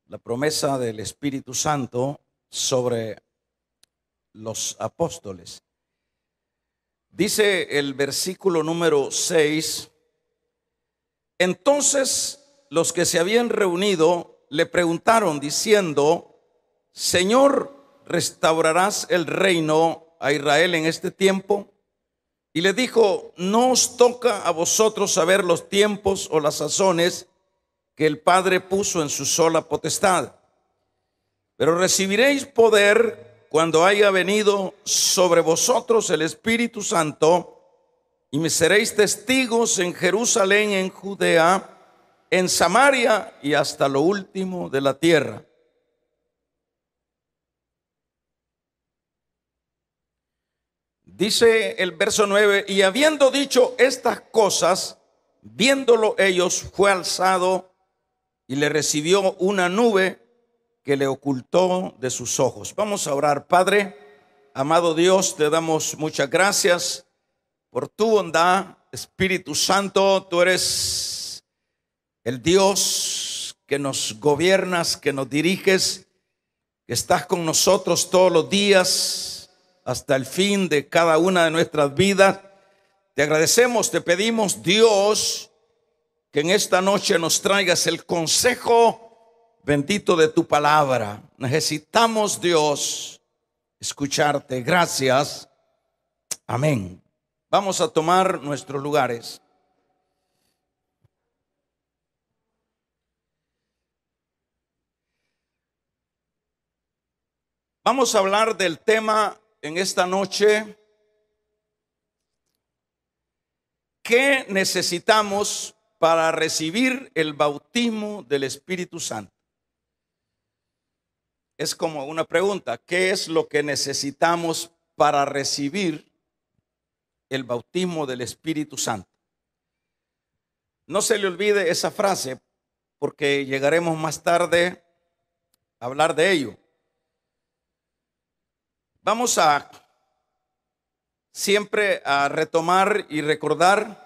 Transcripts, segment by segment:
la promesa del Espíritu Santo sobre los apóstoles. Dice el versículo número 6: entonces los que se habían reunido le preguntaron diciendo: Señor, ¿restaurarás el reino a Israel en este tiempo? Y le dijo: no os toca a vosotros saber los tiempos o las sazones que el Padre puso en su sola potestad, pero recibiréis poder cuando haya venido sobre vosotros el Espíritu Santo, y me seréis testigos en Jerusalén, en Judea, en Samaria y hasta lo último de la tierra. Dice el verso 9: y habiendo dicho estas cosas, viéndolo ellos, fue alzado y le recibió una nube que le ocultó de sus ojos. Vamos a orar. Padre, amado Dios, te damos muchas gracias por tu bondad. Espíritu Santo, tú eres el Dios que nos gobiernas, que nos diriges, que estás con nosotros todos los días hasta el fin de cada una de nuestras vidas. Te agradecemos, te pedimos, Dios, que en esta noche nos traigas el consejo bendito de tu palabra. Necesitamos, Dios, escucharte. Gracias. Amén. Vamos a tomar nuestros lugares. Vamos a hablar del tema en esta noche: ¿qué necesitamos para recibir el bautismo del Espíritu Santo? Es como una pregunta: ¿qué es lo que necesitamos para recibir el bautismo del Espíritu Santo? No se le olvide esa frase, porque llegaremos más tarde a hablar de ello. Vamos a siempre a retomar y recordar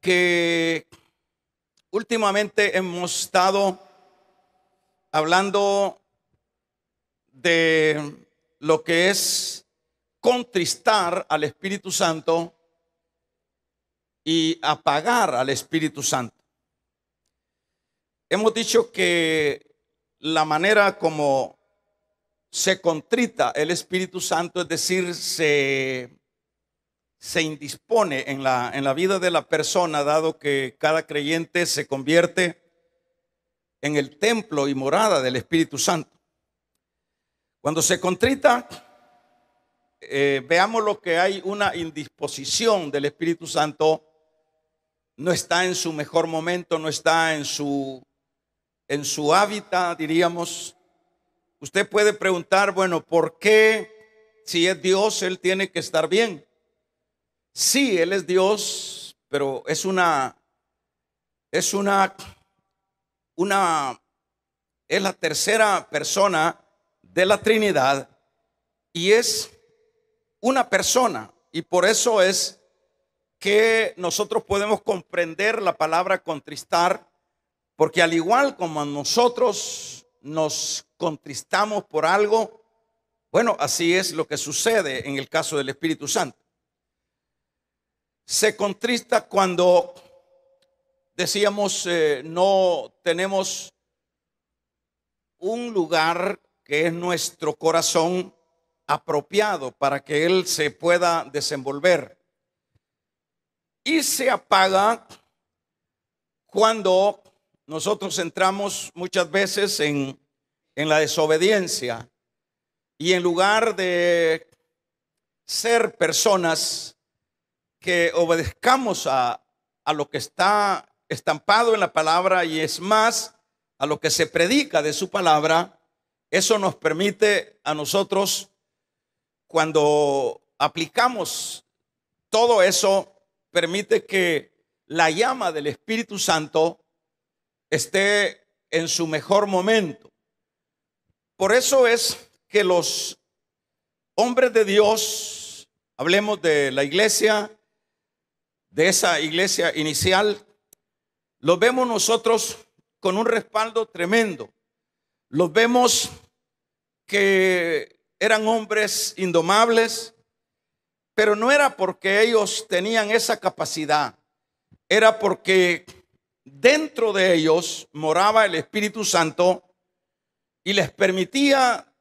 que últimamente hemos estado hablando de lo que es contristar al Espíritu Santo y apagar al Espíritu Santo. Hemos dicho que la manera como se contrita el Espíritu Santo, es decir, se indispone en la vida de la persona, dado que cada creyente se convierte en el templo y morada del Espíritu Santo. Cuando se contrita, veamos lo que hay una indisposición del Espíritu Santo. No está en su mejor momento, no está en su hábitat, diríamos. Usted puede preguntar, bueno, ¿por qué si es Dios Él tiene que estar bien? Sí, Él es Dios, pero es la tercera persona de la Trinidad y es una persona, y por eso es que nosotros podemos comprender la palabra contristar, porque al igual como nosotros nos contristamos por algo, bueno, así es lo que sucede en el caso del Espíritu Santo. Se contrista cuando decíamos no tenemos un lugar que es nuestro corazón apropiado para que Él se pueda desenvolver, y se apaga cuando nosotros entramos muchas veces en la desobediencia, y en lugar de ser personas que obedezcamos a lo que está estampado en la palabra, y es más, a lo que se predica de su palabra, eso nos permite a nosotros, cuando aplicamos todo eso, permite que la llama del Espíritu Santo esté en su mejor momento. Por eso es que los hombres de Dios, hablemos de la iglesia, de esa iglesia inicial, los vemos nosotros con un respaldo tremendo. Los vemos que eran hombres indomables, pero no era porque ellos tenían esa capacidad, era porque dentro de ellos moraba el Espíritu Santo y les permitía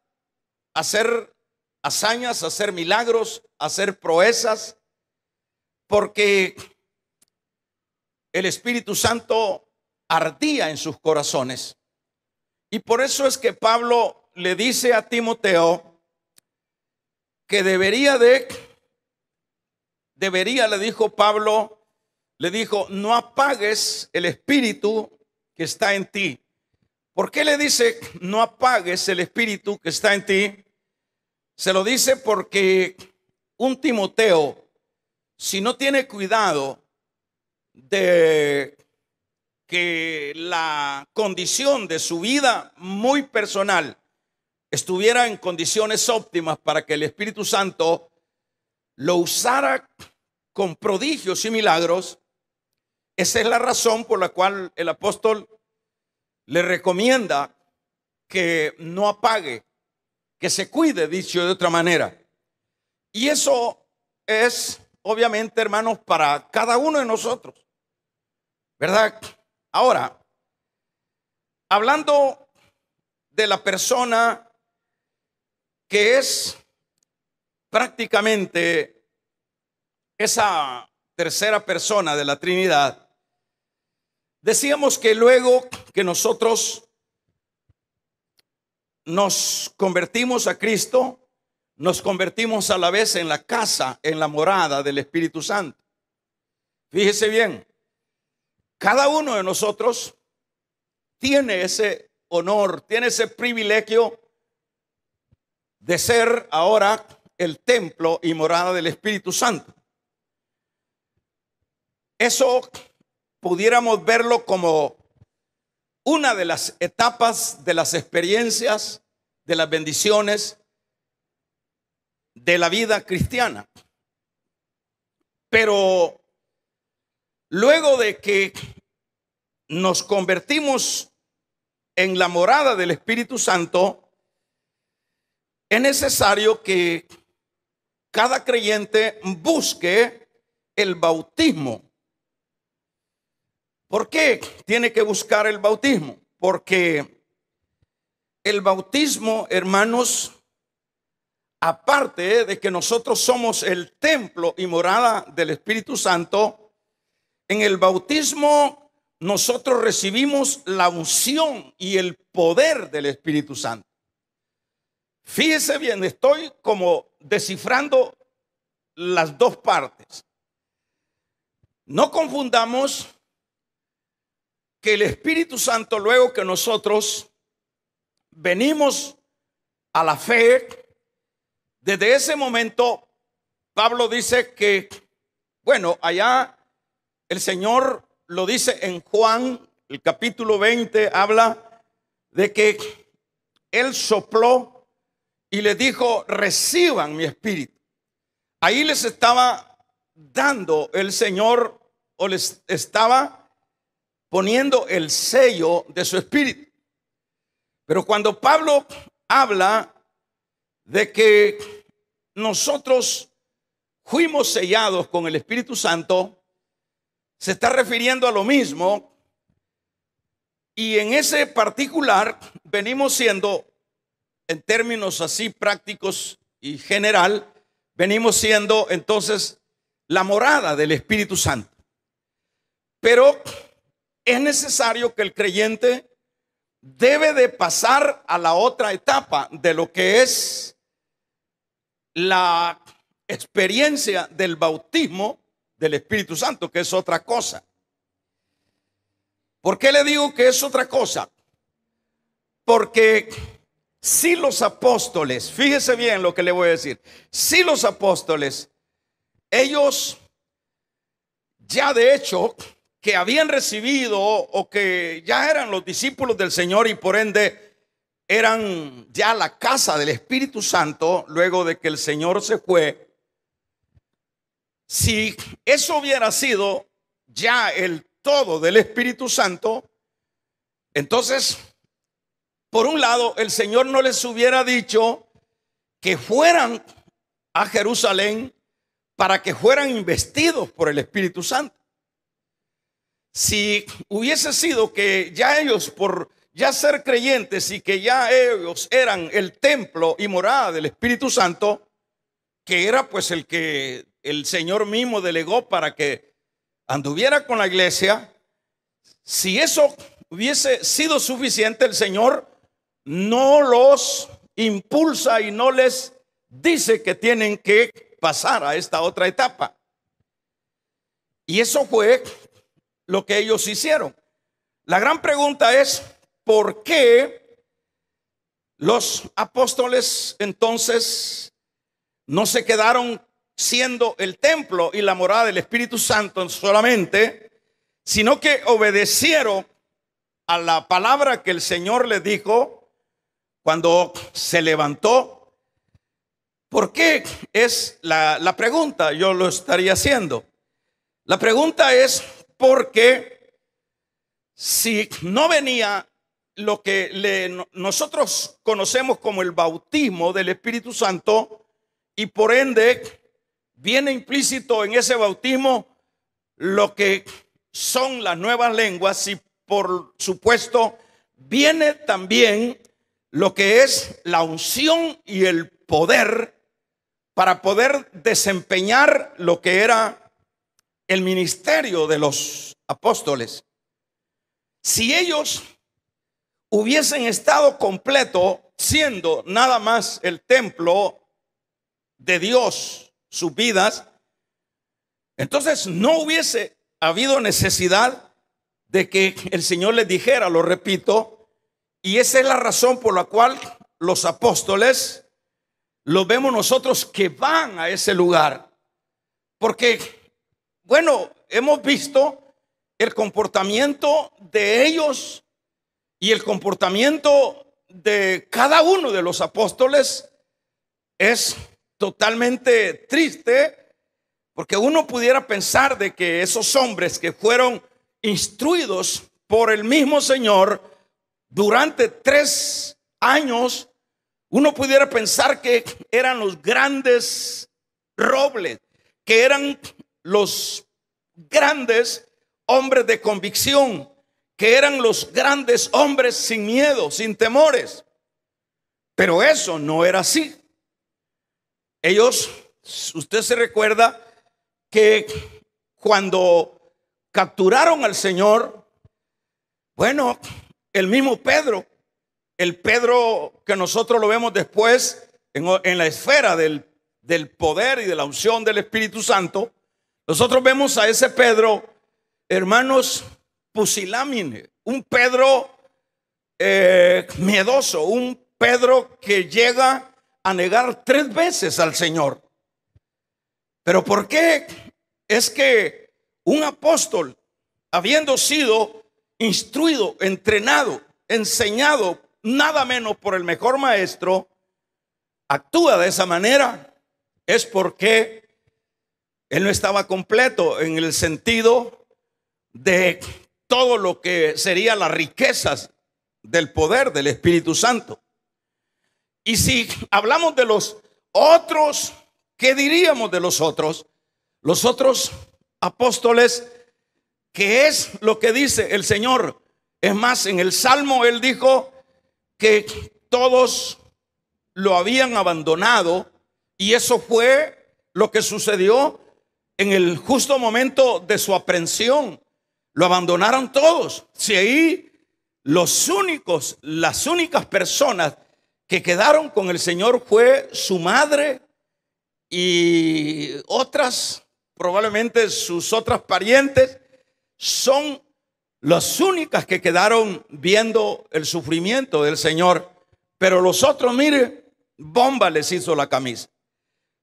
hacer hazañas, hacer milagros, hacer proezas, porque el Espíritu Santo ardía en sus corazones. Y por eso es que Pablo le dice a Timoteo que le dijo Pablo, le dijo, no apagues el espíritu que está en ti. ¿Por qué le dice no apagues el espíritu que está en ti? Se lo dice porque un Timoteo, si no tiene cuidado de que la condición de su vida muy personal estuviera en condiciones óptimas para que el Espíritu Santo lo usara con prodigios y milagros, esa es la razón por la cual el apóstol le recomienda que no apague, que se cuide, dicho de otra manera. Y eso es, obviamente, hermanos, para cada uno de nosotros, ¿verdad? Ahora, hablando de la persona que es prácticamente esa tercera persona de la Trinidad, decíamos que luego que nosotros nos convertimos a Cristo, nos convertimos a la vez en la casa, en la morada del Espíritu Santo. Fíjese bien, cada uno de nosotros tiene ese honor, tiene ese privilegio de ser ahora el templo y morada del Espíritu Santo. Eso pudiéramos verlo como una de las etapas de las experiencias, de las bendiciones de la vida cristiana. Pero luego de que nos convertimos en la morada del Espíritu Santo, es necesario que cada creyente busque el bautismo. ¿Por qué tiene que buscar el bautismo? Porque el bautismo, hermanos, aparte de que nosotros somos el templo y morada del Espíritu Santo, en el bautismo nosotros recibimos la unción y el poder del Espíritu Santo. Fíjese bien, estoy como descifrando las dos partes. No confundamos que el Espíritu Santo, luego que nosotros venimos a la fe, desde ese momento Pablo dice que, bueno, allá el Señor lo dice en Juan, el capítulo 20, habla de que Él sopló y les dijo, reciban mi espíritu. Ahí les estaba dando el Señor, o les estaba poniendo el sello de su espíritu. Pero cuando Pablo habla de que nosotros fuimos sellados con el Espíritu Santo, se está refiriendo a lo mismo. Y en ese particular venimos siendo, en términos así prácticos y general, venimos siendo entonces la morada del Espíritu Santo. Pero es necesario que el creyente debe de pasar a la otra etapa de lo que es la experiencia del bautismo del Espíritu Santo, que es otra cosa. ¿Por qué le digo que es otra cosa? Porque si los apóstoles, fíjese bien lo que le voy a decir, si los apóstoles, ellos ya de hecho que habían recibido o que ya eran los discípulos del Señor y por ende eran ya la casa del Espíritu Santo luego de que el Señor se fue, si eso hubiera sido ya el todo del Espíritu Santo, Entonces, por un lado, el Señor no les hubiera dicho que fueran a Jerusalén para que fueran investidos por el Espíritu Santo. Si hubiese sido que ya ellos, por ya ser creyentes y que ya ellos eran el templo y morada del Espíritu Santo, que era pues el que el Señor mismo delegó para que anduviera con la iglesia, si eso hubiese sido suficiente, el Señor no los impulsa y no les dice que tienen que pasar a esta otra etapa. Y eso fue lo que ellos hicieron. La gran pregunta es, ¿por qué los apóstoles entonces no se quedaron siendo el templo y la morada del Espíritu Santo solamente, sino que obedecieron a la palabra que el Señor les dijo cuando se levantó? ¿Por qué? Es la pregunta, yo lo estaría haciendo. La pregunta es porque si no venía lo que nosotros conocemos como el bautismo del Espíritu Santo, y por ende viene implícito en ese bautismo lo que son las nuevas lenguas, y por supuesto viene también lo que es la unción y el poder para poder desempeñar lo que era el ministerio de los apóstoles. Si ellos hubiesen estado completo siendo nada más el templo de Dios, sus vidas, entonces no hubiese habido necesidad de que el Señor les dijera, lo repito, y esa es la razón por la cual los apóstoles los vemos nosotros que van a ese lugar, porque bueno, hemos visto el comportamiento de ellos y el comportamiento de cada uno de los apóstoles es totalmente triste, porque uno pudiera pensar de que esos hombres que fueron instruidos por el mismo Señor durante 3 años, uno pudiera pensar que eran los grandes robles, que eran los grandes hombres de convicción, que eran los grandes hombres sin miedo, sin temores. Pero eso no era así. Ellos, usted se recuerda que cuando capturaron al Señor, bueno, el mismo Pedro, el Pedro que nosotros lo vemos después en la esfera del poder y de la unción del Espíritu Santo, nosotros vemos a ese Pedro, hermanos, pusilánime, un Pedro miedoso, un Pedro que llega a negar 3 veces al Señor. ¿Pero por qué? Es que un apóstol, habiendo sido instruido, entrenado, enseñado, nada menos por el mejor maestro, actúa de esa manera, es porque él no estaba completo en el sentido de todo lo que serían las riquezas del poder del Espíritu Santo. Y si hablamos de los otros, ¿qué diríamos de los otros? Los otros apóstoles, ¿qué es lo que dice el Señor? Es más, en el Salmo él dijo que todos lo habían abandonado, y eso fue lo que sucedió en el justo momento de su aprehensión. Lo abandonaron todos. Si ahí las únicas personas que quedaron con el Señor fue su madre y otras, probablemente sus otras parientes, son las únicas que quedaron viendo el sufrimiento del Señor. Pero los otros, mire, bomba les hizo la camisa.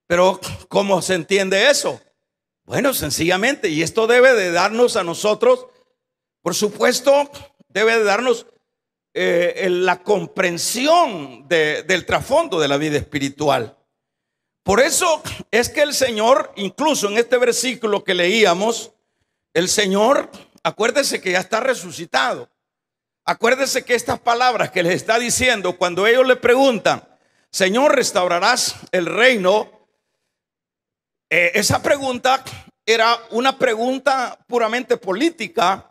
Pero ¿cómo se entiende eso? Bueno, sencillamente, y esto debe de darnos a nosotros, por supuesto, debe de darnos la comprensión del trasfondo de la vida espiritual. Por eso es que el Señor, incluso en este versículo que leíamos, el Señor, acuérdese que ya está resucitado. acuérdese que estas palabras que les está diciendo, cuando ellos le preguntan, Señor, ¿restaurarás el reino? Esa pregunta era una pregunta puramente política.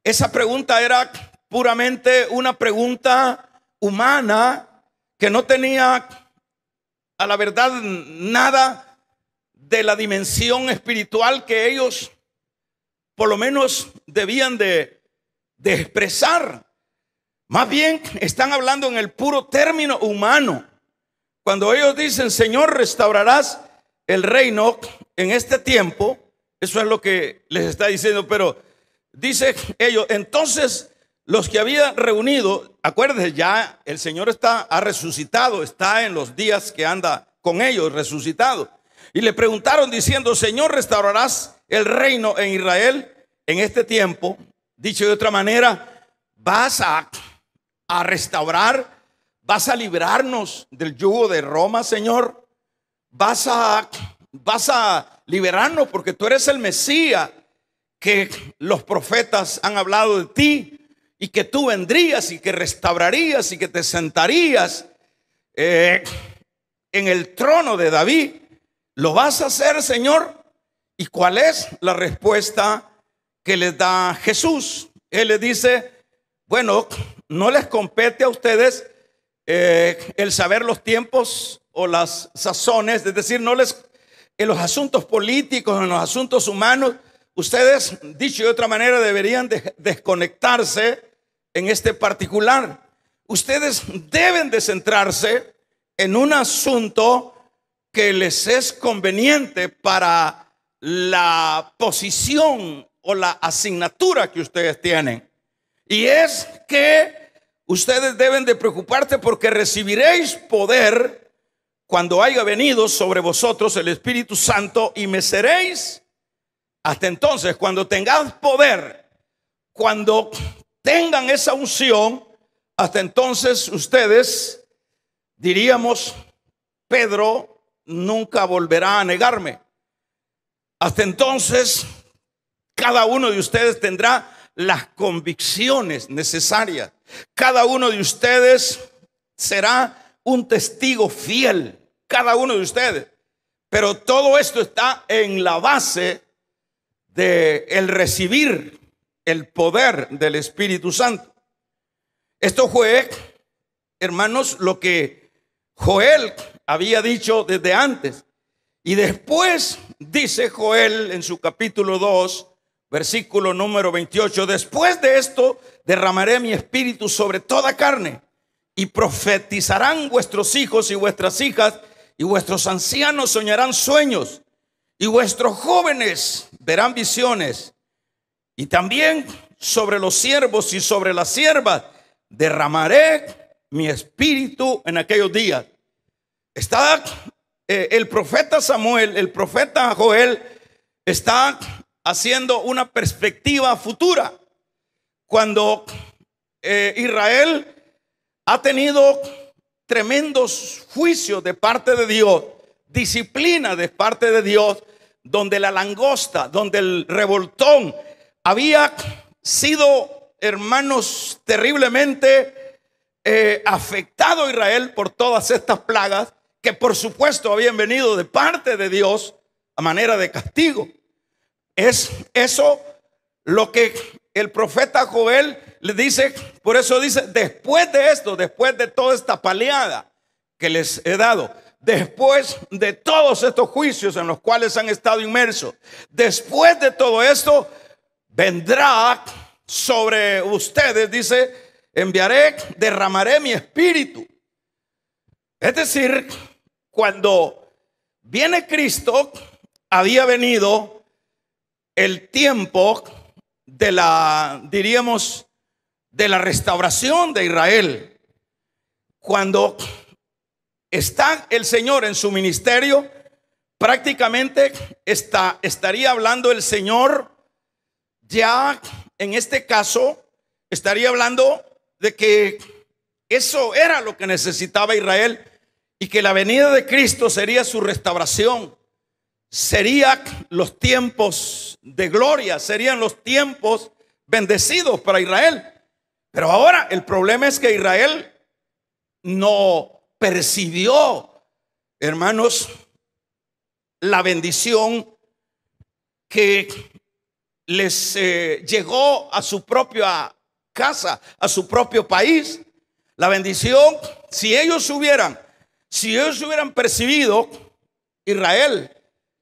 Esa pregunta era puramente una pregunta humana que no tenía, a la verdad, nada de la dimensión espiritual que ellos por lo menos debían de expresar. Más bien están hablando en el puro término humano. Cuando ellos dicen, Señor, restaurarás el reino en este tiempo, eso es lo que les está diciendo. Pero dice ellos, entonces los que habían reunido, acuérdense, ya el Señor ha resucitado, está en los días que anda con ellos resucitado. Y le preguntaron diciendo, Señor, ¿restaurarás el reino en Israel en este tiempo? Dicho de otra manera, ¿vas a restaurar? ¿Vas a librarnos del yugo de Roma, Señor? ¿Vas a liberarnos porque tú eres el Mesías que los profetas han hablado de ti y que tú vendrías y que restaurarías y que te sentarías en el trono de David? ¿Lo vas a hacer, Señor? ¿Y cuál es la respuesta que les da Jesús? Él les dice, bueno, no les compete a ustedes el saber los tiempos o las sazones, es decir, no les, en los asuntos políticos, en los asuntos humanos, ustedes, dicho de otra manera, deberían desconectarse en este particular. Ustedes deben de centrarse en un asunto que les es conveniente para la posición o la asignatura que ustedes tienen. Y es que ustedes deben de preocuparse porque recibiréis poder cuando haya venido sobre vosotros el Espíritu Santo y me seréis. Hasta entonces, cuando tengan poder, cuando tengan esa unción, hasta entonces ustedes, diríamos, Pedro nunca volverá a negarme. Hasta entonces, cada uno de ustedes tendrá las convicciones necesarias. Cada uno de ustedes será un testigo fiel. Cada uno de ustedes. Pero todo esto está en la base de el recibir el poder del Espíritu Santo. Esto fue, hermanos, lo que Joel había dicho desde antes. Y después dice Joel en su capítulo 2, versículo número 28, después de esto derramaré mi espíritu sobre toda carne y profetizarán vuestros hijos y vuestras hijas y vuestros ancianos soñarán sueños y vuestros jóvenes verán visiones. Y también sobre los siervos y sobre las siervas derramaré mi espíritu en aquellos días. Está el profeta Samuel, el profeta Joel está haciendo una perspectiva futura. Cuando Israel ha tenido tremendos juicios de parte de Dios, disciplina de parte de Dios, donde la langosta, donde el revoltón había sido, hermanos, terriblemente afectado a Israel por todas estas plagas que por supuesto habían venido de parte de Dios a manera de castigo. Es eso lo que el profeta Joel le dice. Por eso dice, después de esto, después de toda esta paleada que les he dado, después de todos estos juicios en los cuales han estado inmersos, después de todo esto, vendrá sobre ustedes, dice, enviaré, derramaré mi espíritu. Es decir, cuando viene Cristo, había venido el tiempo de la, diríamos, de la restauración de Israel. Cuando está el Señor en su ministerio, prácticamente estaría hablando el Señor, ya en este caso, estaría hablando de que eso era lo que necesitaba Israel y que la venida de Cristo sería su restauración. Serían los tiempos de gloria, serían los tiempos bendecidos para Israel. Pero ahora el problema es que Israel no percibió, hermanos, la bendición que les llegó a su propia casa, a su propio país. La bendición, si ellos hubieran percibido, Israel,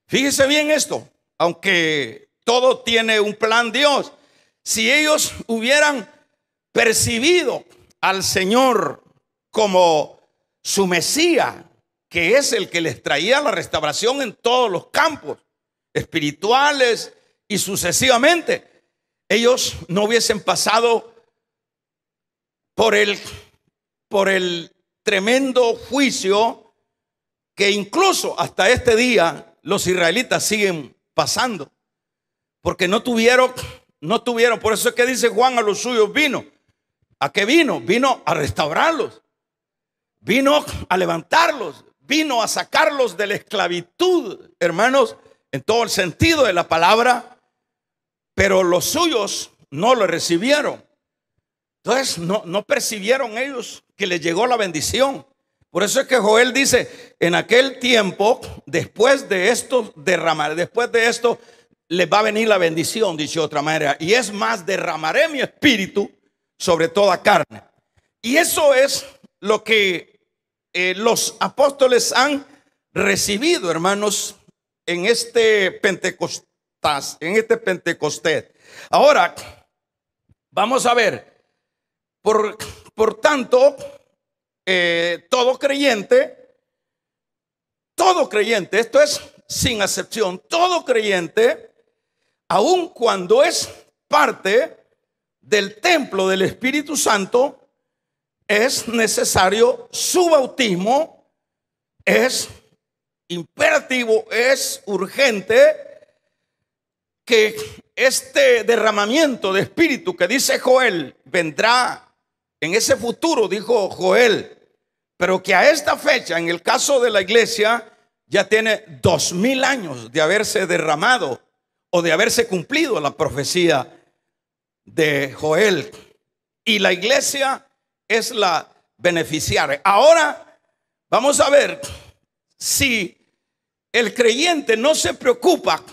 fíjese bien esto, aunque todo tiene un plan Dios, si ellos hubieran percibido al Señor como su Mesías, que es el que les traía la restauración en todos los campos espirituales y sucesivamente, ellos no hubiesen pasado por el tremendo juicio que incluso hasta este día los israelitas siguen pasando, porque no tuvieron, por eso es que dice Juan, a los suyos vino. ¿A qué vino? Vino a restaurarlos, vino a levantarlos, vino a sacarlos de la esclavitud, hermanos, en todo el sentido de la palabra, pero los suyos no lo recibieron. Entonces no percibieron ellos que les llegó la bendición. Por eso es que Joel dice, en aquel tiempo, después de esto les va a venir la bendición, dice de otra manera. Y es más, derramaré mi espíritu sobre toda carne. Y eso es lo que los apóstoles han recibido, hermanos, en este Pentecostés. Ahora, vamos a ver. Por tanto, todo creyente, esto es sin excepción, todo creyente, aun cuando es parte del templo del Espíritu Santo, es necesario su bautismo, es imperativo, es urgente que este derramamiento de espíritu que dice Joel vendrá en ese futuro, dijo Joel, pero que a esta fecha, en el caso de la iglesia, ya tiene 2000 años de haberse derramado o de haberse cumplido la profecía de Joel, y la iglesia es la beneficiaria. Ahora vamos a ver si el creyente no se preocupa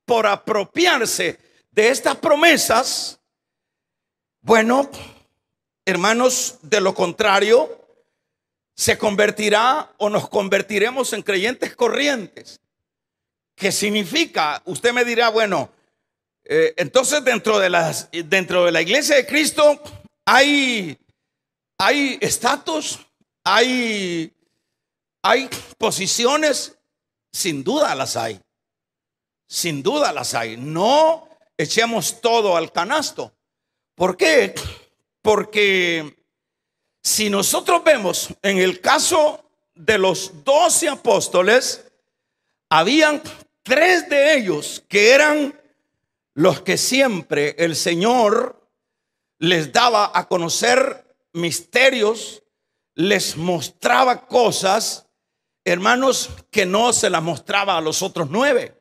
por apropiarse de estas promesas. Bueno, hermanos, de lo contrario, se convertirá o nos convertiremos en creyentes corrientes. ¿Qué significa? Usted me dirá, bueno, entonces dentro de la iglesia de Cristo hay estatus, hay posiciones. Sin duda las hay. Sin duda las hay. No echemos todo al canasto. ¿Por qué? Porque si nosotros vemos en el caso de los 12 apóstoles, habían 3 de ellos que eran los que siempre el Señor les daba a conocer misterios, les mostraba cosas, hermanos, que no se las mostraba a los otros 9.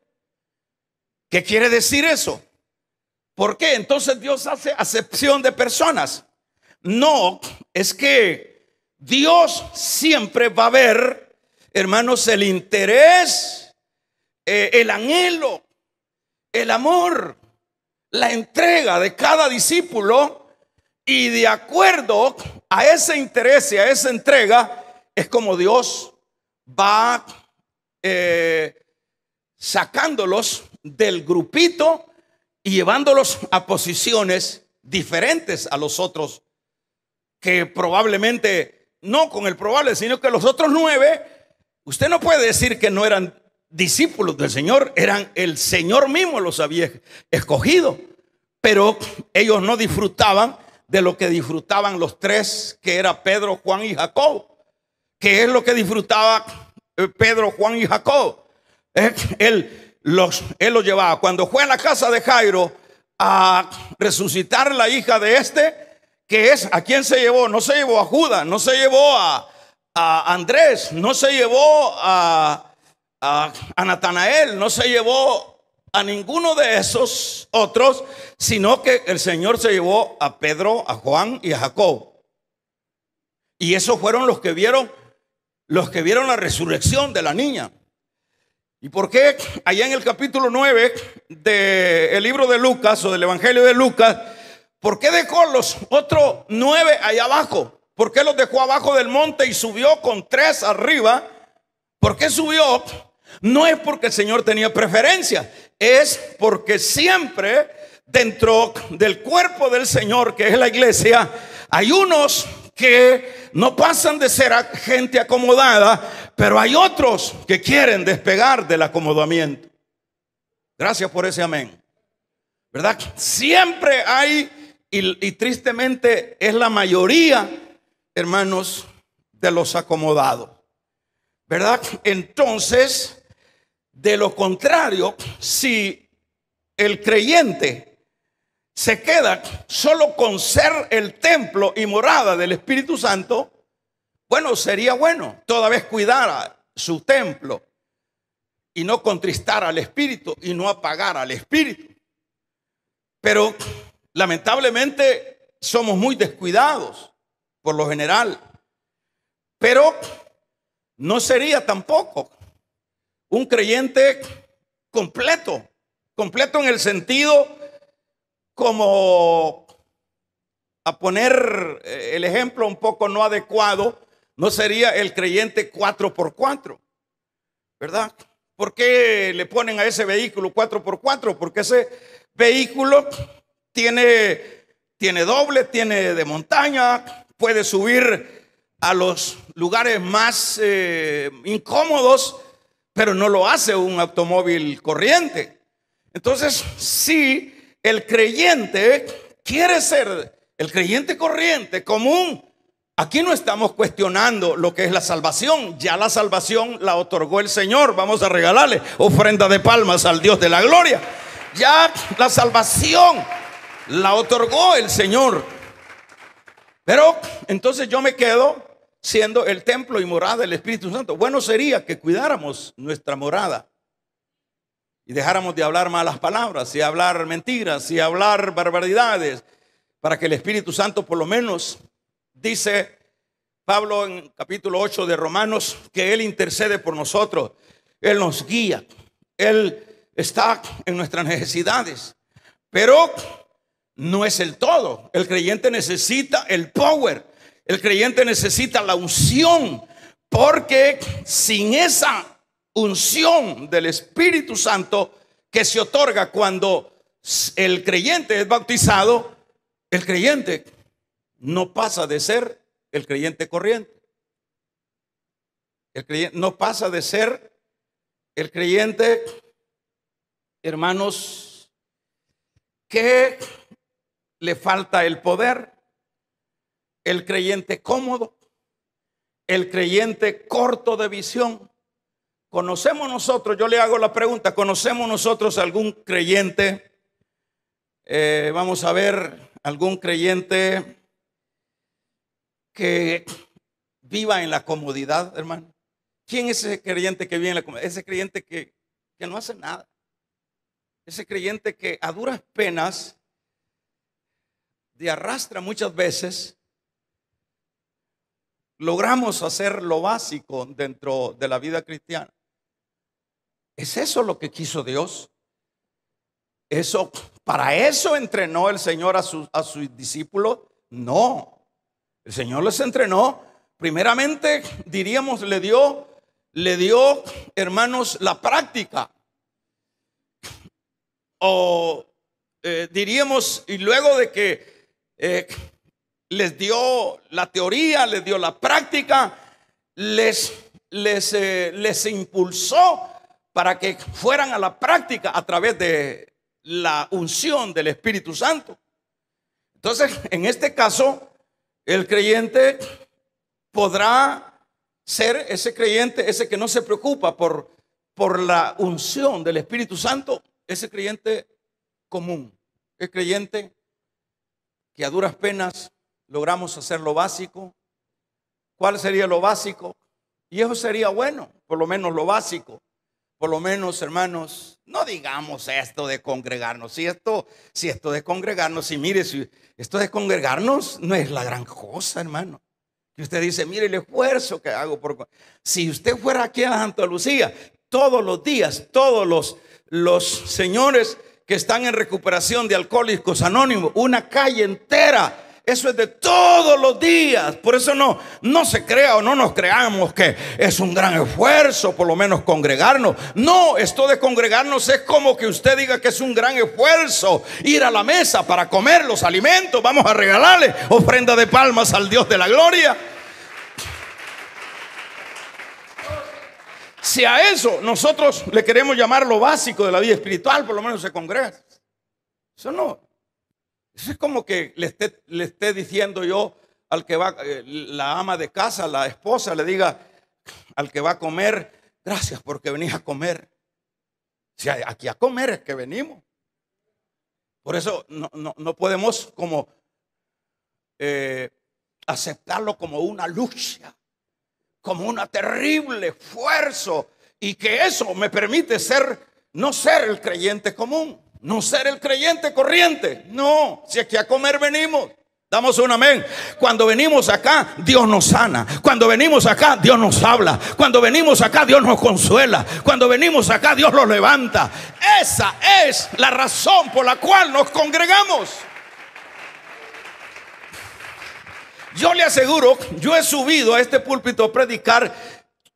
¿Qué quiere decir eso? ¿Por qué entonces Dios hace acepción de personas? No, es que Dios siempre va a ver, hermanos, el interés, el anhelo, el amor, la entrega de cada discípulo, y de acuerdo a ese interés y a esa entrega es como Dios va sacándolos del grupito y llevándolos a posiciones diferentes a los otros, que probablemente, no con el probable, sino que los otros 9, usted no puede decir que no eran discípulos del Señor, eran el Señor mismo los había escogido, pero ellos no disfrutaban de lo que disfrutaban los 3, que era Pedro, Juan y Jacob. ¿Qué es lo que disfrutaba Pedro, Juan y Jacob? Él los llevaba. Cuando fue a la casa de Jairo a resucitar la hija de que es, ¿a quién se llevó? No se llevó a Judas, no se llevó a Andrés, no se llevó a Natanael, no se llevó a ninguno de esos otros, sino que el Señor se llevó a Pedro, a Juan y a Jacob. Y esos fueron los que vieron la resurrección de la niña. ¿Y por qué allá en el capítulo 9 del libro de Lucas o del Evangelio de Lucas, por qué dejó los otros 9 allá abajo? ¿Por qué los dejó abajo del monte y subió con 3 arriba? ¿Por qué subió? No es porque el Señor tenía preferencia, es porque siempre dentro del cuerpo del Señor, que es la iglesia, hay unos que no pasan de ser gente acomodada, pero hay otros que quieren despegar del acomodamiento. Gracias por ese amén. ¿Verdad? Siempre hay, y tristemente es la mayoría, hermanos, de los acomodados. ¿Verdad? Entonces, de lo contrario, si el creyente se queda solo con ser el templo y morada del Espíritu Santo, bueno, sería bueno toda vez cuidar a su templo y no contristar al Espíritu y no apagar al Espíritu. Pero lamentablemente somos muy descuidados por lo general. Pero no sería tampoco un creyente completo en el sentido como, a poner el ejemplo un poco no adecuado, no sería el creyente 4x4, ¿verdad? ¿Por qué le ponen a ese vehículo 4x4? Porque ese vehículo tiene doble, tiene de montaña, puede subir a los lugares más incómodos, pero no lo hace un automóvil corriente. Entonces, si el creyente quiere ser el creyente corriente, común, aquí no estamos cuestionando lo que es la salvación. Ya la salvación la otorgó el Señor. Vamos a regalarle ofrenda de palmas al Dios de la gloria. Ya la salvación la otorgó el Señor. Pero entonces yo me quedo siendo el templo y morada del Espíritu Santo. Bueno sería que cuidáramos nuestra morada y dejáramos de hablar malas palabras, y hablar mentiras, y hablar barbaridades, para que el Espíritu Santo, por lo menos, dice Pablo en capítulo 8 de Romanos, que Él intercede por nosotros, Él nos guía, Él está en nuestras necesidades, pero no es el todo. El creyente necesita el power, el creyente necesita la unción, porque sin esa unción del Espíritu Santo que se otorga cuando el creyente es bautizado, el creyente no pasa de ser el creyente corriente. El creyente no pasa de ser el creyente, hermanos, que le falta el poder, el creyente cómodo, el creyente corto de visión. ¿Conocemos nosotros? Yo le hago la pregunta, ¿conocemos nosotros algún creyente? Vamos a ver, algún creyente que viva en la comodidad, hermano. ¿Quién es ese creyente que vive en la comodidad? Ese creyente que no hace nada. Ese creyente que a duras penas de arrastra muchas veces. Logramos hacer lo básico dentro de la vida cristiana. ¿Es eso lo que quiso Dios? ¿Para eso entrenó el Señor a sus discípulos? No. El Señor les entrenó. Primeramente, diríamos, le dio, hermanos, la práctica. O diríamos, y luego de que les dio la teoría, les dio la práctica, les impulsó para que fueran a la práctica a través de la unción del Espíritu Santo. Entonces, en este caso, el creyente podrá ser ese creyente, ese que no se preocupa por la unción del Espíritu Santo, ese creyente común, el creyente que a duras penas logramos hacer lo básico. ¿Cuál sería lo básico? Y eso sería bueno, por lo menos lo básico. por lo menos, hermanos, no digamos esto de congregarnos. Si esto de congregarnos, si mire, si esto de congregarnos no es la gran cosa, hermano. Y usted dice, mire el esfuerzo que hago si usted fuera aquí a Santa Lucía, todos los días, todos los señores que están en recuperación de Alcohólicos Anónimos, una calle entera, eso es de todos los días. Por eso no se crea o no nos creamos que es un gran esfuerzo por lo menos congregarnos. No, esto de congregarnos es como que usted diga que es un gran esfuerzo ir a la mesa para comer los alimentos. Vamos a regalarle ofrenda de palmas al Dios de la gloria. Si a eso nosotros le queremos llamar lo básico de la vida espiritual, por lo menos se congrega. Eso no. Eso es como que le esté diciendo yo al que va, la ama de casa, la esposa, le diga al que va a comer, gracias porque venís a comer. Si aquí a comer es que venimos. Por eso no podemos como aceptarlo como una lucha, como un terrible esfuerzo, y que eso me permite no ser el creyente común, no ser el creyente corriente. No, si aquí a comer venimos. Damos un amén. Cuando venimos acá, Dios nos sana. Cuando venimos acá, Dios nos habla. Cuando venimos acá, Dios nos consuela. Cuando venimos acá, Dios nos levanta. Esa es la razón por la cual nos congregamos. Yo le aseguro, yo he subido a este púlpito a predicar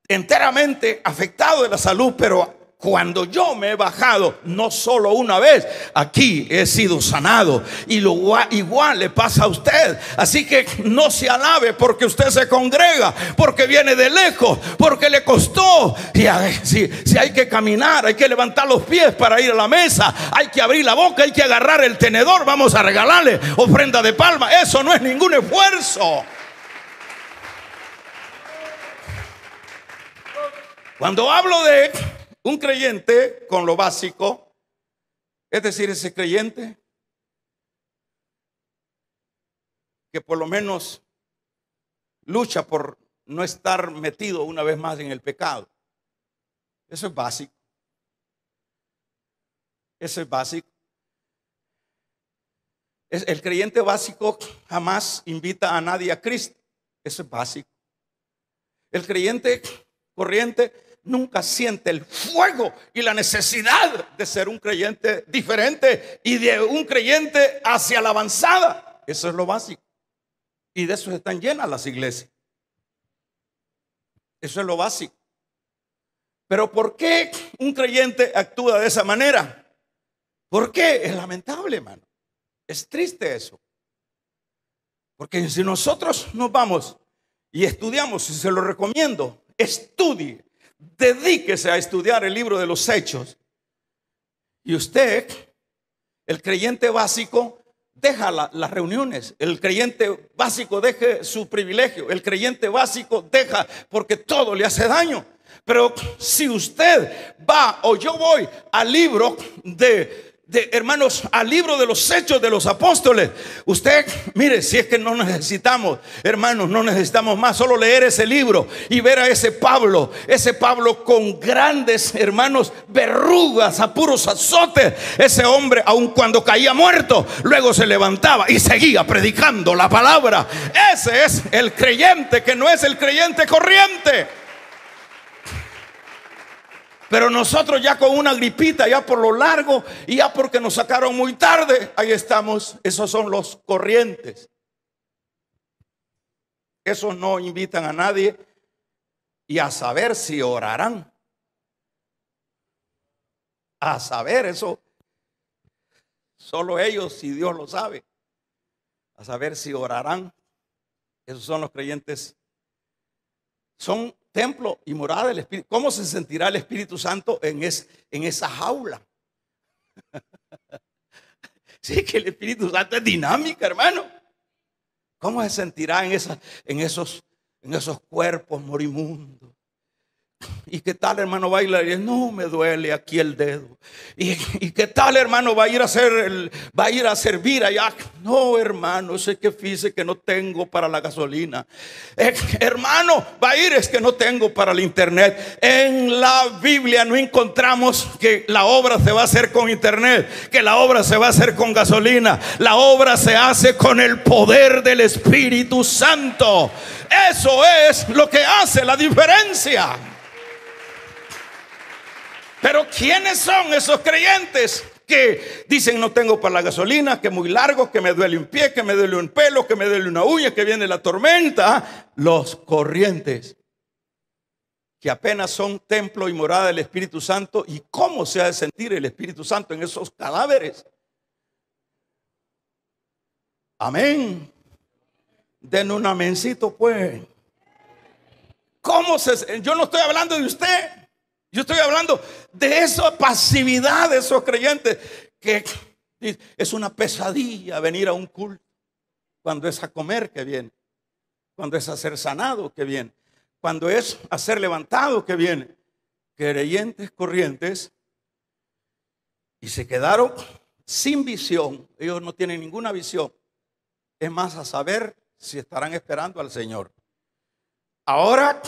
enteramente afectado de la salud, pero cuando yo me he bajado, no solo una vez, aquí he sido sanado. Y igual le pasa a usted. Así que no se alabe porque usted se congrega, porque viene de lejos, porque le costó. Si hay que caminar, hay que levantar los pies para ir a la mesa, hay que abrir la boca, hay que agarrar el tenedor, vamos a regalarle ofrenda de palma. Eso no es ningún esfuerzo. Cuando hablo de un creyente con lo básico, es decir, ese creyente que por lo menos lucha por no estar metido una vez más en el pecado. Eso es básico. Eso es básico. El creyente básico jamás invita a nadie a Cristo. Eso es básico. El creyente corriente nunca siente el fuego y la necesidad de ser un creyente diferente y de un creyente hacia la avanzada. Eso es lo básico. Y de eso están llenas las iglesias. Eso es lo básico. Pero ¿por qué un creyente actúa de esa manera? ¿Por qué? Es lamentable, hermano. Es triste eso. Porque si nosotros nos vamos y estudiamos, y se lo recomiendo, estudie. Dedíquese a estudiar el libro de los Hechos. Y usted, el creyente básico, deja las reuniones. El creyente básico deja su privilegio. El creyente básico deja porque todo le hace daño. Pero si usted va o yo voy al libro hermanos, al libro de los Hechos de los Apóstoles, usted, mire, si es que no necesitamos, hermanos, no necesitamos más, solo leer ese libro y ver a ese Pablo con grandes, hermanos, verrugas, a puros azotes. Ese hombre, aun cuando caía muerto, luego se levantaba y seguía predicando la palabra. Ese es el creyente que no es el creyente corriente. Pero nosotros ya con una gripita, ya por lo largo y ya porque nos sacaron muy tarde, ahí estamos. Esos son los corrientes. Esos no invitan a nadie y a saber si orarán. A saber eso, solo ellos y Dios lo sabe. A saber si orarán. Esos son los creyentes. Son templo y morada del Espíritu. ¿Cómo se sentirá el Espíritu Santo en esa jaula? Sí, que el Espíritu Santo es dinámica, hermano. ¿Cómo se sentirá en esos cuerpos moribundos? ¿Y qué tal, hermano, va a ir? No, me duele aquí el dedo. ¿Y qué tal, hermano, va a ir a servir allá? No, hermano, sé que fíjese que no tengo para la gasolina. Hermano, va a ir, es que no tengo para el internet. En la Biblia no encontramos que la obra se va a hacer con internet, que la obra se va a hacer con gasolina. La obra se hace con el poder del Espíritu Santo. Eso es lo que hace la diferencia. Pero ¿quiénes son esos creyentes que dicen no tengo para la gasolina, que muy largo, que me duele un pie, que me duele un pelo, que me duele una uña, que viene la tormenta? Los corrientes, que apenas son templo y morada del Espíritu Santo. ¿Y cómo se ha de sentir el Espíritu Santo en esos cadáveres? Amén. Den un amencito, pues. Yo no estoy hablando de usted. Yo estoy hablando de esa pasividad de esos creyentes, que es una pesadilla venir a un culto, cuando es a comer que viene, cuando es a ser sanado que viene, cuando es a ser levantado que viene. Creyentes corrientes, y se quedaron sin visión. Ellos no tienen ninguna visión. Es más, a saber si estarán esperando al Señor. Ahora,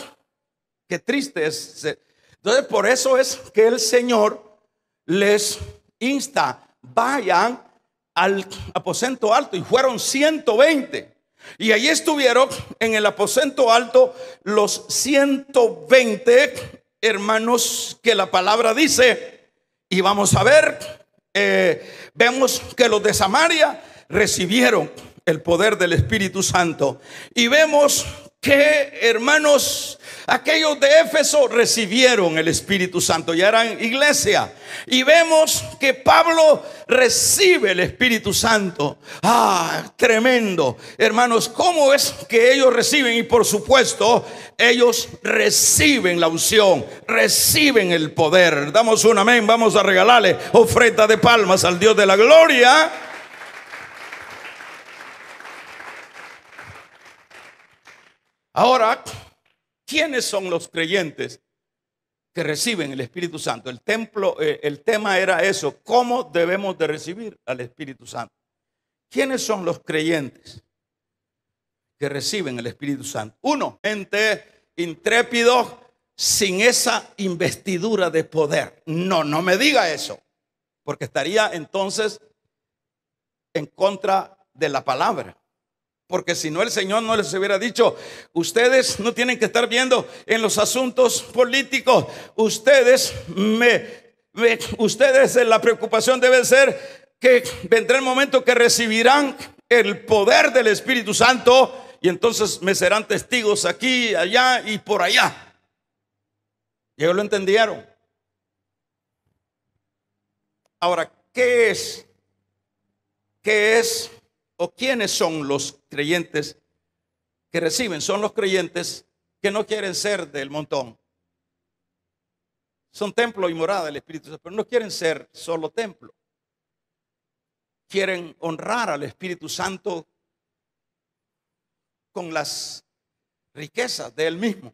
qué triste es. Entonces, por eso es que el Señor les insta: vayan al aposento alto. Y fueron 120. Y allí estuvieron en el aposento alto los 120 hermanos que la palabra dice. Y vamos a ver, vemos que los de Samaria recibieron el poder del Espíritu Santo. Y vemos que, hermanos, aquellos de Éfeso recibieron el Espíritu Santo, ya eran iglesia. Y vemos que Pablo recibe el Espíritu Santo. Tremendo, hermanos, cómo es que ellos reciben. Y por supuesto, ellos reciben la unción, reciben el poder. Damos un amén. Vamos a regalarle ofrenda de palmas al Dios de la gloria. Ahora, ¿quiénes son los creyentes que reciben el Espíritu Santo? El tema era eso: ¿cómo debemos de recibir al Espíritu Santo? ¿Quiénes son los creyentes que reciben el Espíritu Santo? Uno, gente intrépido, sin esa investidura de poder. No me diga eso, porque estaría entonces en contra de la palabra. Porque si no, el Señor no les hubiera dicho: ustedes no tienen que estar viendo en los asuntos políticos. Ustedes la preocupación debe ser que vendrá el momento que recibirán el poder del Espíritu Santo, y entonces me serán testigos aquí, allá y por allá. Y ellos lo entendieron. Ahora, ¿qué es o quiénes son los creyentes que reciben? Son los creyentes que no quieren ser del montón. Son templo y morada del Espíritu Santo, pero no quieren ser solo templo. Quieren honrar al Espíritu Santo con las riquezas de Él mismo.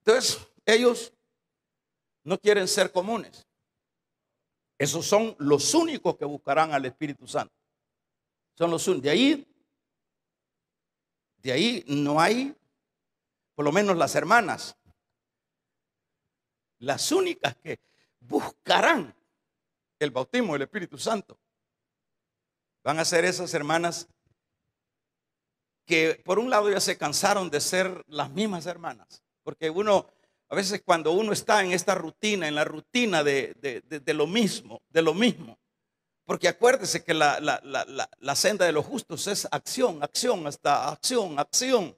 Entonces, ellos no quieren ser comunes. Esos son los únicos que buscarán al Espíritu Santo. Son los únicos. De ahí no hay, por lo menos las hermanas, las únicas que buscarán el bautismo del Espíritu Santo van a ser esas hermanas que por un lado ya se cansaron de ser las mismas hermanas. Porque a veces cuando uno está en esta rutina, en la rutina de lo mismo, porque acuérdese que la senda de los justos es acción, hasta acción.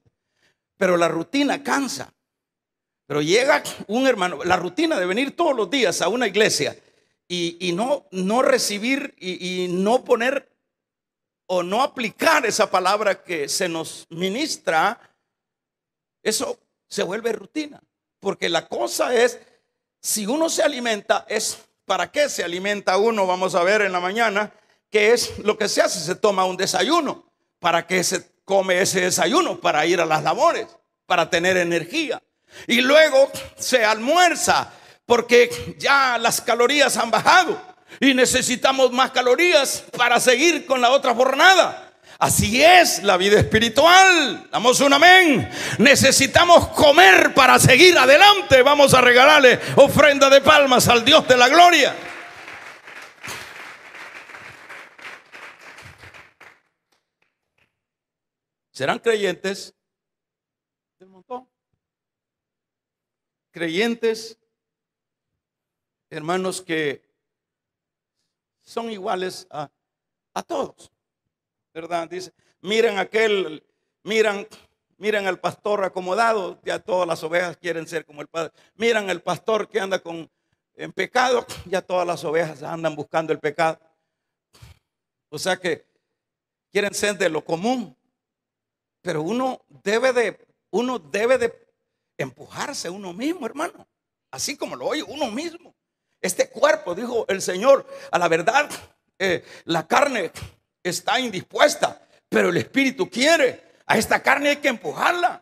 Pero la rutina cansa. Pero llega un hermano, la rutina de venir todos los días a una iglesia y no recibir y no poner o no aplicar esa palabra que se nos ministra, eso se vuelve rutina. Porque la cosa es, si uno se alimenta, es ¿para qué se alimenta uno? Vamos a ver en la mañana qué es lo que se hace. Se toma un desayuno. ¿Para qué se come ese desayuno? Para ir a las labores, para tener energía. y luego se almuerza porque ya las calorías han bajado y necesitamos más calorías para seguir con la otra jornada. Así es la vida espiritual. Damos un amén. Necesitamos comer para seguir adelante. Vamos a regalarle ofrenda de palmas al Dios de la gloria. ¿Serán creyentes? Un montón. Creyentes, hermanos, que son iguales a todos, ¿verdad? Dice, miren miren al pastor acomodado, ya todas las ovejas quieren ser como el padre. Miran al pastor que anda en pecado, ya todas las ovejas andan buscando el pecado. O sea que quieren ser de lo común. Pero uno debe de empujarse uno mismo, hermano. Así como lo oye uno mismo. Este cuerpo, dijo el Señor, a la verdad, la carne está indispuesta, pero el espíritu quiere. A esta carne hay que empujarla.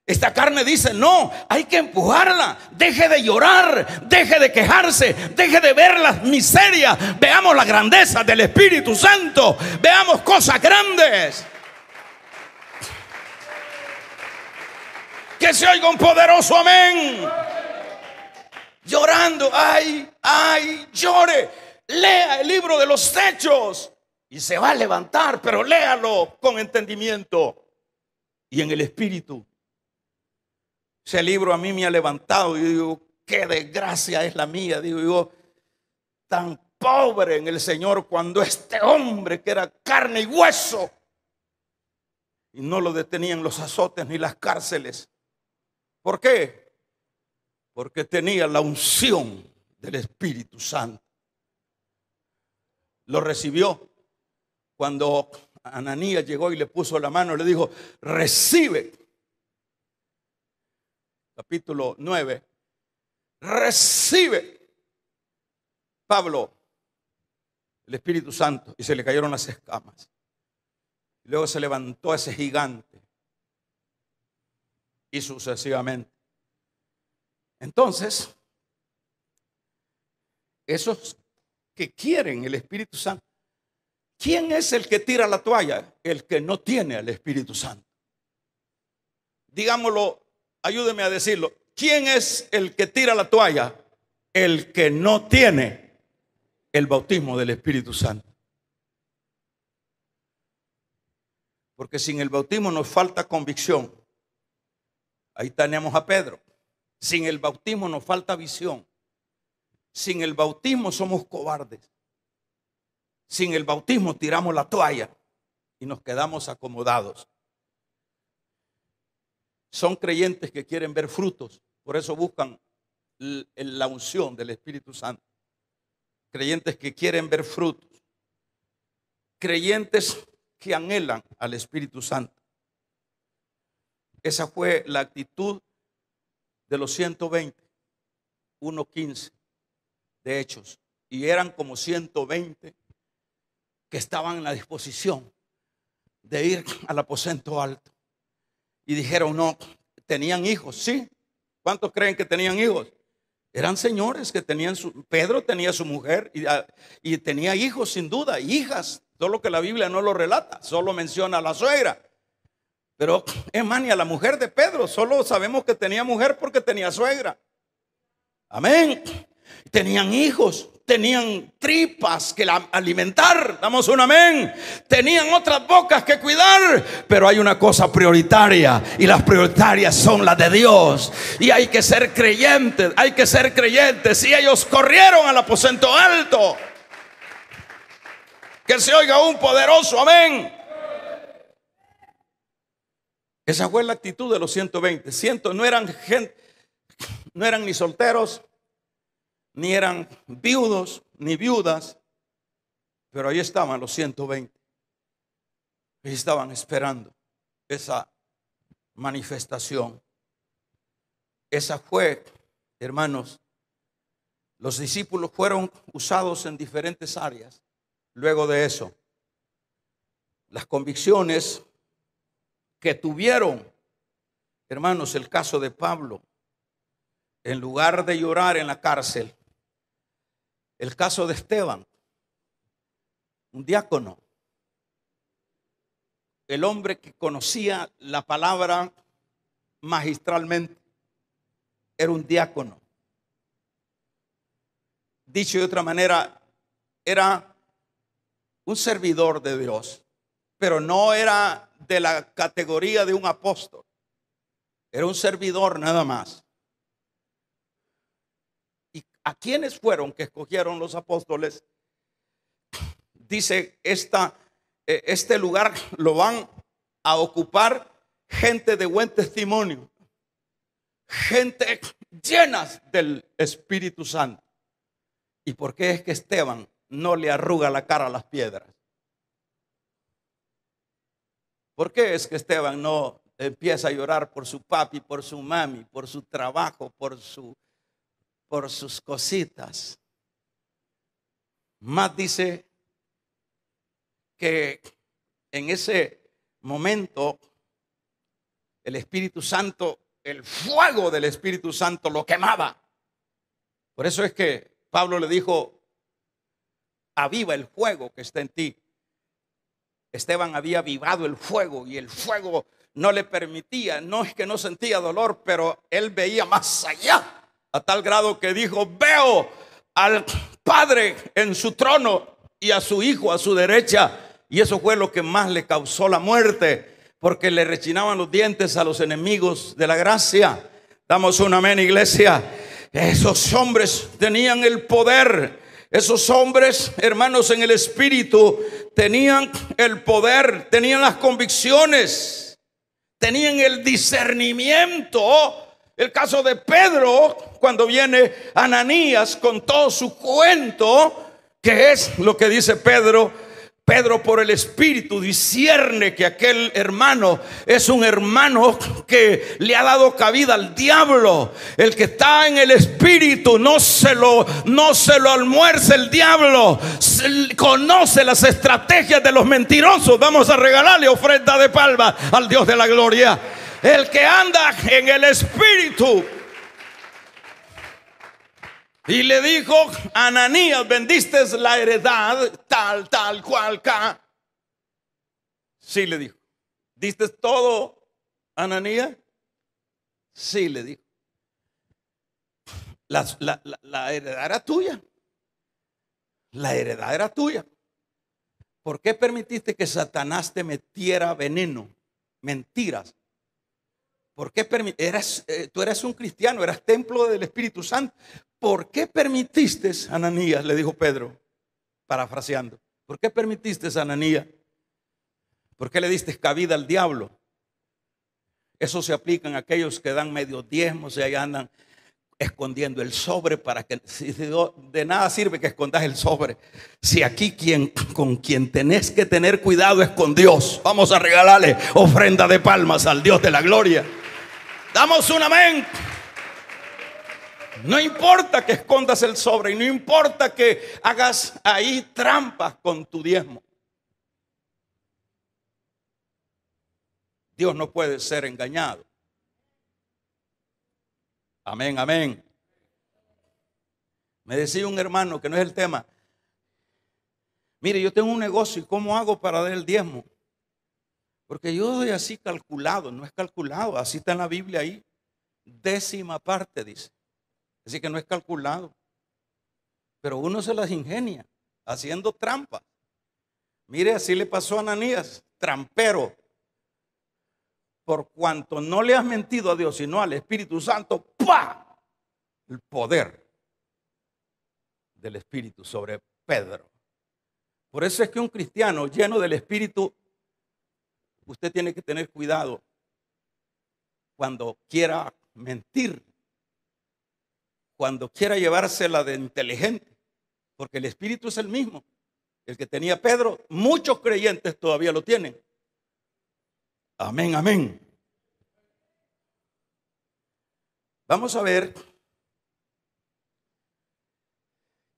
Esta carne dice, no, hay que empujarla. Deje de llorar, deje de quejarse, deje de ver las miserias. Veamos la grandeza del Espíritu Santo. Veamos cosas grandes. Que se oiga un poderoso amén. Llorando, ay, llore. Lea el libro de los Hechos y se va a levantar, pero léalo con entendimiento y en el espíritu. Ese libro a mí me ha levantado y digo, qué desgracia es la mía. Digo yo, tan pobre en el Señor cuando este hombre que era carne y hueso y no lo detenían los azotes ni las cárceles. ¿Por qué? Porque tenía la unción del Espíritu Santo. Lo recibió cuando Ananías llegó y le puso la mano, le dijo, recibe. Capítulo 9. Recibe, Pablo, el Espíritu Santo, y se le cayeron las escamas. Y luego se levantó ese gigante. Y sucesivamente. Entonces, esos que quieren el Espíritu Santo, ¿quién es el que tira la toalla? El que no tiene al Espíritu Santo. Digámoslo, ayúdeme a decirlo. ¿Quién es el que tira la toalla? El que no tiene el bautismo del Espíritu Santo. Porque sin el bautismo nos falta convicción. Ahí tenemos a Pedro. Sin el bautismo nos falta visión. Sin el bautismo somos cobardes. Sin el bautismo tiramos la toalla y nos quedamos acomodados. Son creyentes que quieren ver frutos, por eso buscan la unción del Espíritu Santo. Creyentes que quieren ver frutos. Creyentes que anhelan al Espíritu Santo. Esa fue la actitud de los 120, 1:15 de Hechos. Y eran como 120 que estaban en la disposición de ir al aposento alto. Y dijeron, no, tenían hijos, sí. ¿Cuántos creen que tenían hijos? Eran señores que tenían Pedro tenía su mujer y tenía hijos sin duda, hijas. Solo que la Biblia no lo relata, solo menciona a la suegra. Pero es más, ni a la mujer de Pedro, solo sabemos que tenía mujer porque tenía suegra. Amén. Tenían hijos, tenían tripas que alimentar, damos un amén. Tenían otras bocas que cuidar, pero hay una cosa prioritaria y las prioritarias son las de Dios. Y hay que ser creyentes, hay que ser creyentes. Y ellos corrieron al aposento alto. Que se oiga un poderoso amén. Esa fue la actitud de los 120. No eran gente, no eran ni solteros, ni eran viudos, ni viudas, pero ahí estaban los 120. Y estaban esperando esa manifestación. Esa fue, hermanos, los discípulos fueron usados en diferentes áreas. Luego de eso, las convicciones que tuvieron, hermanos, el caso de Pablo, en lugar de llorar en la cárcel, el caso de Esteban, un diácono, el hombre que conocía la palabra magistralmente, era un diácono. Dicho de otra manera, era un servidor de Dios, pero no era de la categoría de un apóstol. Era un servidor nada más. ¿Y a quiénes fueron que escogieron los apóstoles? Dice, este lugar lo van a ocupar gente de buen testimonio, gente llenas del Espíritu Santo. ¿Y por qué es que Esteban no le arruga la cara a las piedras? ¿Por qué es que Esteban no empieza a llorar por su papi, por su mami, por su trabajo, por sus cositas? Más dice que en ese momento el Espíritu Santo, el fuego del Espíritu Santo lo quemaba. Por eso es que Pablo le dijo: aviva el fuego que está en ti. Esteban había avivado el fuego y el fuego no le permitía, no es que no sentía dolor, pero él veía más allá, a tal grado que dijo: veo al Padre en su trono y a su Hijo a su derecha. Y eso fue lo que más le causó la muerte, porque le rechinaban los dientes a los enemigos de la gracia. Damos un amén, iglesia. Esos hombres tenían el poder. Esos hombres, hermanos, en el Espíritu tenían el poder, tenían las convicciones, tenían el discernimiento. El caso de Pedro, cuando viene Ananías con todo su cuento, que es lo que dice Pedro. Pedro, por el Espíritu, discierne que aquel hermano es un hermano que le ha dado cabida al diablo. El que está en el Espíritu no se lo almuerza el diablo. Conoce las estrategias de los mentirosos. Vamos a regalarle ofrenda de palma al Dios de la gloria. El que anda en el Espíritu. Y le dijo: Ananías, vendiste la heredad tal cual. Sí, le dijo. ¿Diste todo, Ananías? Sí, le dijo. La heredad era tuya. La heredad era tuya. ¿Por qué permitiste que Satanás te metiera veneno, mentiras? ¿Por qué tú eras un cristiano, eras templo del Espíritu Santo? ¿Por qué permitiste, Ananías? Le dijo Pedro, parafraseando. ¿Por qué permitiste, Ananías? ¿Por qué le diste cabida al diablo? Eso se aplica en aquellos que dan medio diezmos y ahí andan escondiendo el sobre, para que de nada sirve que escondas el sobre. Si aquí con quien tenés que tener cuidado es con Dios. Vamos a regalarle ofrenda de palmas al Dios de la gloria. Damos un amén. No importa que escondas el sobre y no importa que hagas ahí trampas con tu diezmo. Dios no puede ser engañado. Amén, amén. Me decía un hermano, que no es el tema: mire, yo tengo un negocio y ¿cómo hago para dar el diezmo? Porque yo doy así calculado. No es calculado, así está en la Biblia ahí. 10ª parte dice. Así que no es calculado. Pero uno se las ingenia haciendo trampas. Mire, así le pasó a Ananías, trampero. Por cuanto no le has mentido a Dios, sino al Espíritu Santo, ¡pah! El poder del Espíritu sobre Pedro. Por eso es que un cristiano lleno del Espíritu, usted tiene que tener cuidado cuando quiera mentir, cuando quiera llevársela de inteligente, porque el Espíritu es el mismo. El que tenía Pedro, muchos creyentes todavía lo tienen. Amén, amén. Vamos a ver.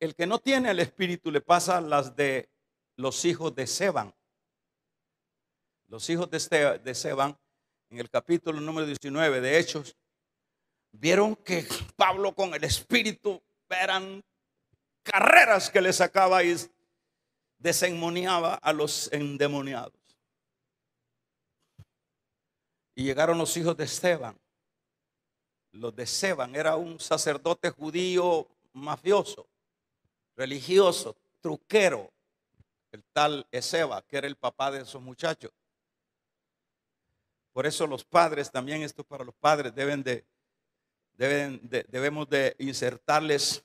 El que no tiene el Espíritu le pasa las de los hijos de Seban. Los hijos de Seban, en el capítulo número 19 de Hechos, vieron que Pablo con el Espíritu eran carreras que le sacaba y desendemoniaba a los endemoniados. Y llegaron los hijos de Esteban. Los de Esteban era un sacerdote judío mafioso, religioso, truquero, el tal Eseba, que era el papá de esos muchachos. Por eso los padres, también esto para los padres, debemos de insertarles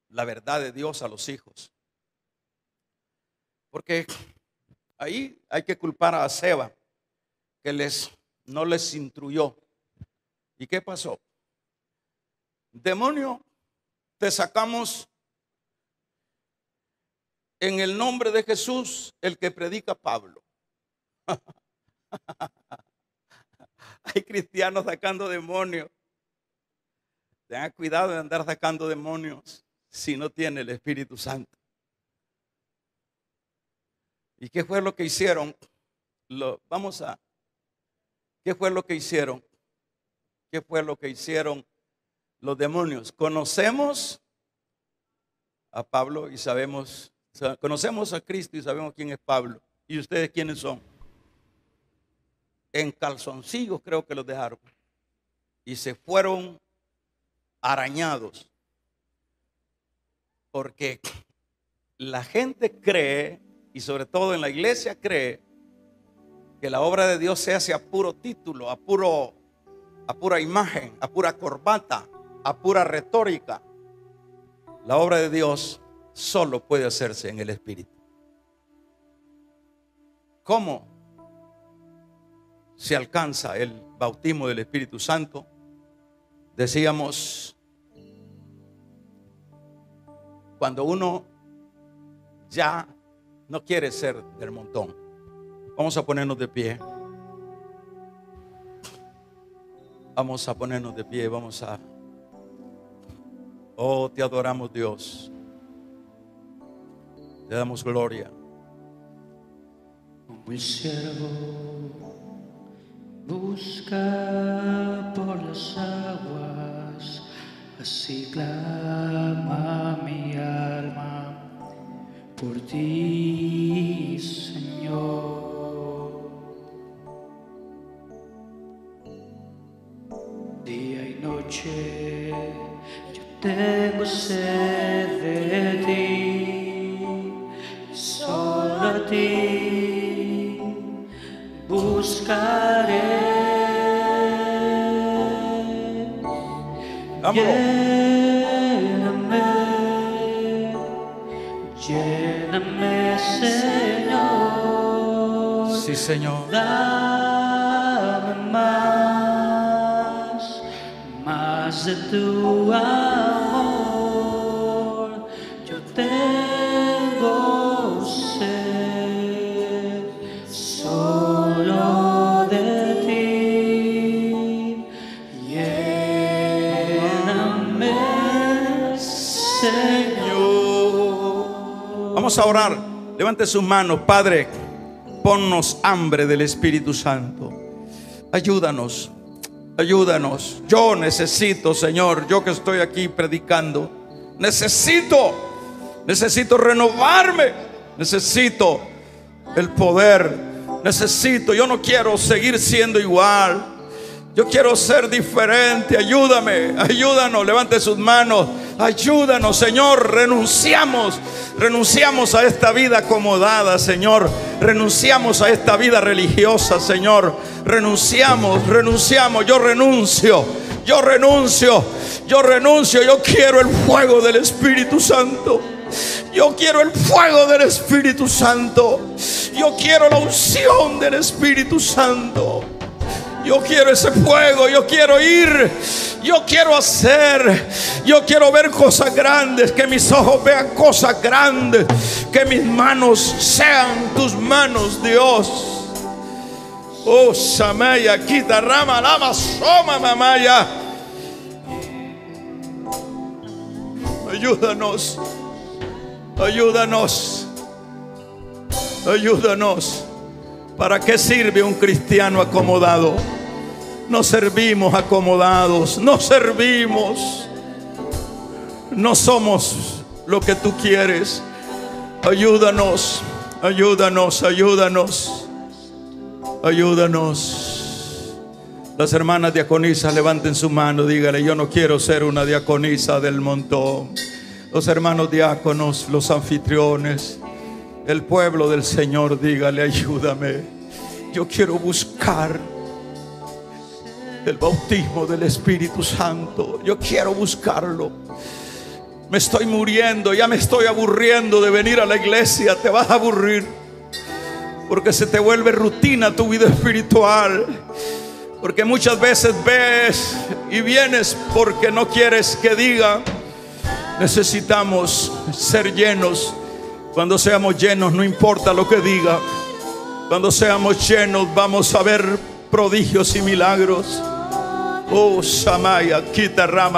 la verdad de Dios a los hijos. Porque ahí hay que culpar a Eseba, que no les instruyó. ¿Y qué pasó? Demonio, te sacamos en el nombre de Jesús, el que predica Pablo. Hay cristianos sacando demonios. Tengan cuidado de andar sacando demonios si no tiene el Espíritu Santo. ¿Y qué fue lo que hicieron? ¿Qué fue lo que hicieron? ¿Qué fue lo que hicieron los demonios? Conocemos a Pablo y conocemos a Cristo y sabemos quién es Pablo. ¿Y ustedes quiénes son? En calzoncillos creo que los dejaron. Y se fueron arañados. Porque la gente cree, y sobre todo en la iglesia cree, que la obra de Dios se hace a puro título, a pura imagen, a pura corbata, a pura retórica. La obra de Dios solo puede hacerse en el Espíritu. ¿Cómo se alcanza el bautismo del Espíritu Santo? Decíamos, cuando uno ya no quiere ser del montón. Vamos a ponernos de pie. Vamos a ponernos de pie. Oh, te adoramos, Dios. Te damos gloria. Como el siervo busca por las aguas, así clama mi alma por ti, Señor. Día y noche yo tengo sed de ti, solo a ti buscaré. Lléname, Señor. Sí, Señor. Dame más de tu amor. Yo tengo sed solo de ti. Lléname, Señor. Vamos a orar. Levante sus manos. Padre, ponnos hambre del Espíritu Santo. Ayúdanos. Ayúdanos. Yo necesito, Señor, yo que estoy aquí predicando, necesito renovarme. Necesito el poder. Yo no quiero seguir siendo igual. Yo quiero ser diferente. Ayúdanos. Levante sus manos. Ayúdanos, Señor. Renunciamos a esta vida acomodada, Señor. Renunciamos a esta vida religiosa, Señor. Renunciamos. Yo renuncio. Yo quiero el fuego del Espíritu Santo. Yo quiero el fuego del Espíritu Santo. Yo quiero la unción del Espíritu Santo. Yo quiero ese fuego, yo quiero ir, yo quiero hacer, yo quiero ver cosas grandes, que mis ojos vean cosas grandes, que mis manos sean tus manos, Dios. Oh, Samaya, quita rama, lama, soma, mamaya. Ayúdanos. ¿Para qué sirve un cristiano acomodado? No servimos acomodados, no servimos. No somos lo que tú quieres. Ayúdanos, ayúdanos, ayúdanos, ayúdanos. Las hermanas diaconisas levanten su mano, dígale: yo no quiero ser una diaconisa del montón. Los hermanos diáconos, los anfitriones, el pueblo del Señor, dígale: ayúdame. Yo quiero buscar el bautismo del Espíritu Santo. Yo quiero buscarlo. Me estoy muriendo, ya me estoy aburriendo de venir a la iglesia. Te vas a aburrir porque se te vuelve rutina tu vida espiritual. Porque muchas veces ves y vienes porque no quieres que diga. Necesitamos ser llenos. Cuando seamos llenos, no importa lo que diga. Cuando seamos llenos, vamos a ver prodigios y milagros. Oh, Samaya, quita rama.